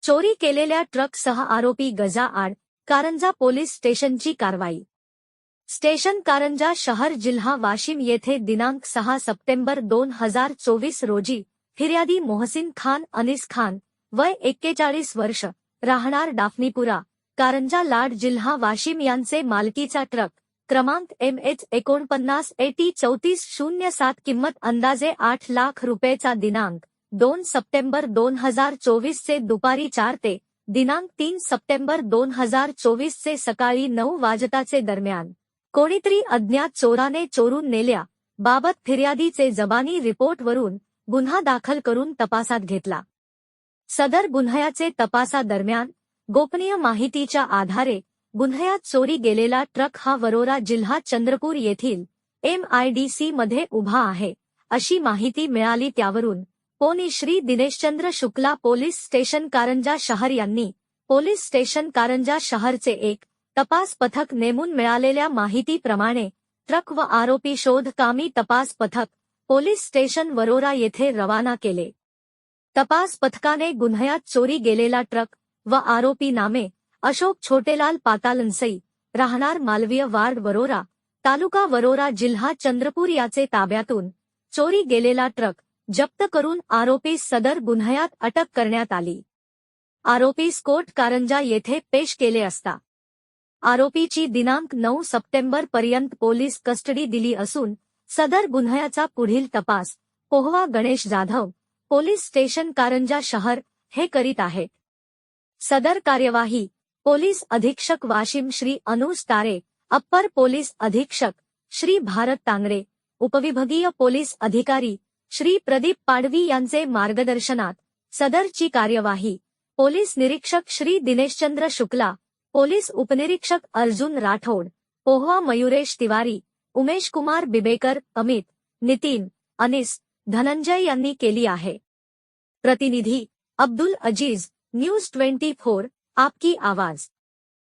चोरी केलेल्या ट्रकसह आरोपी गजाआड, कारंजा पोलीस स्टेशनची कारवाई। स्टेशन कारंजा शहर जिल्हा वाशिम येथे दिनांक 6 सप्टेंबर 2024 रोजी फिर्यादी मोहसिन खान अनीस खान वय 41 वर्ष राहणार डाफनीपुरा कारंजा लाड जिल्हा वाशिम यांचे मालकीचा ट्रक क्रमांक MH49 AT 3407 किंमत अंदाजे 8 लाख रुपयेचा दिनांक 2 सप्टेंबर 2024 चे दुपारी 4 ते दिनांक 3 सप्टेंबर 2024 चे सकाळी 9 वाजताचे दरम्यान कोणीतरी अज्ञात चोराने चोरून नेल्या बाबत फिर्यादीचे जबानी रिपोर्टवरून गुन्हा दाखल करून तपासात घेतला। सदर गुन्ह्याचे तपासादरम्यान गोपनीय माहितीच्या आधारे गुन्ह्यात चोरी गेलेला ट्रक हा वरोरा जिल्हा चंद्रपूर येथील MIDC मध्ये उभा आहे अशी माहिती मिळाली। त्यावरून पोनी श्री दिनेशचंद्र शुक्ला पोलीस स्टेशन कारंजा शहर यांनी पोलीस स्टेशन कारंजा शहरचे एक तपास पथक नेमून मिळालेल्या माहितीप्रमाणे ट्रक व आरोपी शोधकामी तपास पथक पोलीस स्टेशन वरोरा येथे रवाना केले। तपास पथकाने गुन्ह्यात चोरी गेलेला ट्रक व आरोपी नामे अशोक छोटेलाल पातालनसई राहणार मालवीय वार्ड वरोरा तालुका वरोरा जिल्हा चंद्रपूर याचे ताब्यातून चोरी गेलेला ट्रक जप्त करून आरोपीस सदर गुन्ह्यात अटक करण्यात आली। आरोपीस कोर्ट कारंजा येथे पेश केले असता आरोपीची दिनांक 9 सप्टेंबर पर्यंत पोलीस कस्टडी दिली असून सदर गुन्ह्याचा पुढील तपास पोहवा गणेश जाधव पोलीस स्टेशन कारंजा शहर हे करीत आहेत। सदर कार्यवाही पोलीस अधीक्षक वाशिम श्री अनुज तारे, अप्पर पोलीस अधीक्षक श्री भारत तांगरे, उपविभागीय पोलीस अधिकारी श्री प्रदीप पाडवी यांचे मार्गदर्शनात सदरची कार्यवाही पोलीस निरीक्षक श्री दिनेशचंद्र शुक्ला, पोलीस उपनिरीक्षक अर्जुन राठोड, पोहवा मयुरेश तिवारी, उमेश कुमार बिबेकर, अमित, नितीन, अनिस, धनंजय यांनी केली आहे। प्रतिनिधी अब्दुल अजीज, न्यूज 24, आपकी आवाज।